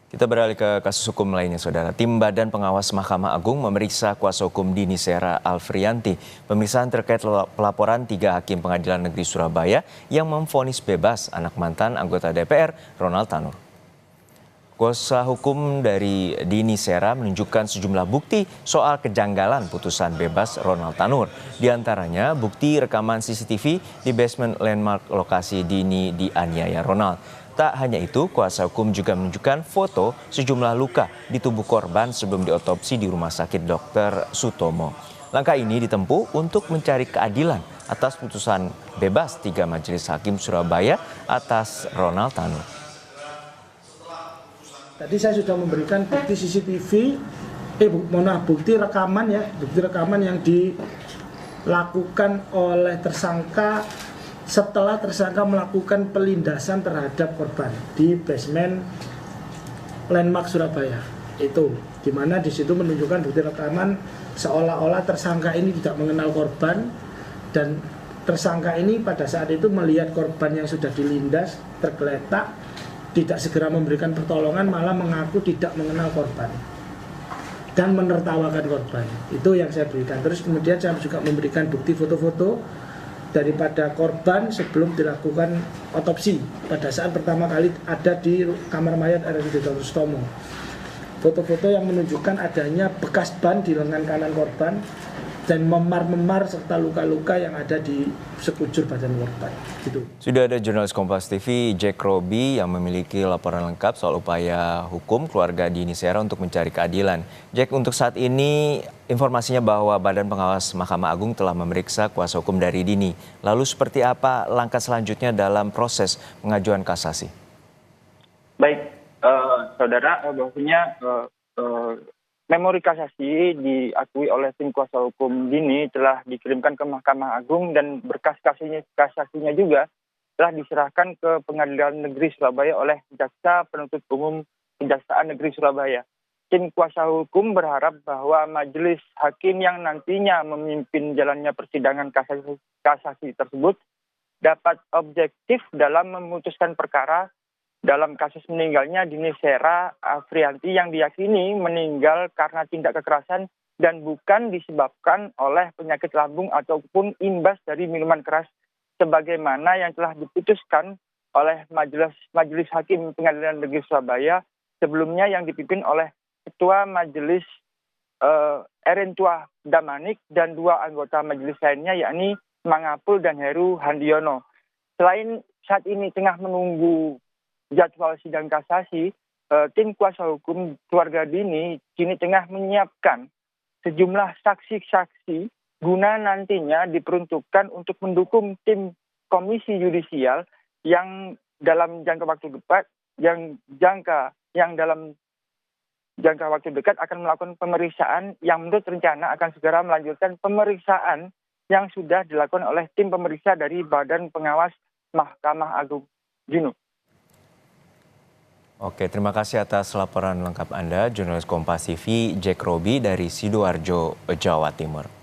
Kita beralih ke kasus hukum lainnya, Saudara. Tim Badan Pengawas Mahkamah Agung memeriksa kuasa hukum Dini Sera Alfrianti. Pemeriksaan terkait pelaporan 3 hakim Pengadilan Negeri Surabaya yang memvonis bebas anak mantan anggota DPR Ronald Tanur. Kuasa hukum dari Dini Sera menunjukkan sejumlah bukti soal kejanggalan putusan bebas Ronald Tanur. Di antaranya bukti rekaman CCTV di basement landmark lokasi Dini dianiaya Ronald. Tak hanya itu, kuasa hukum juga menunjukkan foto sejumlah luka di tubuh korban sebelum diotopsi di Rumah Sakit Dr. Sutomo. Langkah ini ditempuh untuk mencari keadilan atas putusan bebas 3 majelis hakim Surabaya atas Ronald Tanur. Tadi saya sudah memberikan bukti CCTV, bukti rekaman yang dilakukan oleh tersangka setelah tersangka melakukan pelindasan terhadap korban di basement landmark Surabaya. Itu di mana di situ menunjukkan bukti rekaman seolah-olah tersangka ini tidak mengenal korban, dan tersangka ini pada saat itu melihat korban yang sudah dilindas tergeletak, tidak segera memberikan pertolongan, malah mengaku tidak mengenal korban dan menertawakan korban. Itu yang saya berikan. Terus kemudian saya juga memberikan bukti foto-foto daripada korban sebelum dilakukan otopsi pada saat pertama kali ada di kamar mayat RSUD Dr. Sutomo. Foto-foto yang menunjukkan adanya bekas ban di lengan kanan korban dan memar-memar serta luka-luka yang ada di sekujur badan korban. Gitu. Sudah ada jurnalis Kompas TV Jack Roby yang memiliki laporan lengkap soal upaya hukum keluarga Dini Sera untuk mencari keadilan. Jack, untuk saat ini informasinya bahwa Badan Pengawas Mahkamah Agung telah memeriksa kuasa hukum dari Dini. Lalu seperti apa langkah selanjutnya dalam proses pengajuan kasasi? Baik, saudara, bahwasanya memori kasasi diakui oleh tim kuasa hukum Dini telah dikirimkan ke Mahkamah Agung, dan berkas kasasinya juga telah diserahkan ke Pengadilan Negeri Surabaya oleh Jaksa Penuntut Umum Kejaksaan Negeri Surabaya. Tim kuasa hukum berharap bahwa majelis hakim yang nantinya memimpin jalannya persidangan kasasi tersebut dapat objektif dalam memutuskan perkara dalam kasus meninggalnya Dini Sera Alfrianti yang diyakini meninggal karena tindak kekerasan dan bukan disebabkan oleh penyakit lambung ataupun imbas dari minuman keras, sebagaimana yang telah diputuskan oleh Majelis Hakim Pengadilan Negeri Surabaya sebelumnya yang dipimpin oleh Ketua Majelis Erentua Damanik dan 2 anggota majelis lainnya, yakni Mangapul dan Heru Handiono. Selain saat ini tengah menunggu jadwal sidang kasasi, tim kuasa hukum keluarga Dini kini tengah menyiapkan sejumlah saksi-saksi guna nantinya diperuntukkan untuk mendukung tim komisi yudisial yang dalam jangka waktu dekat dalam jangka waktu dekat akan melakukan pemeriksaan yang menurut rencana akan segera melanjutkan pemeriksaan yang sudah dilakukan oleh tim pemeriksa dari Badan Pengawas Mahkamah Agung. Gino. Oke, terima kasih atas laporan lengkap Anda, jurnalis Kompas TV Jack Roby dari Sidoarjo, Jawa Timur.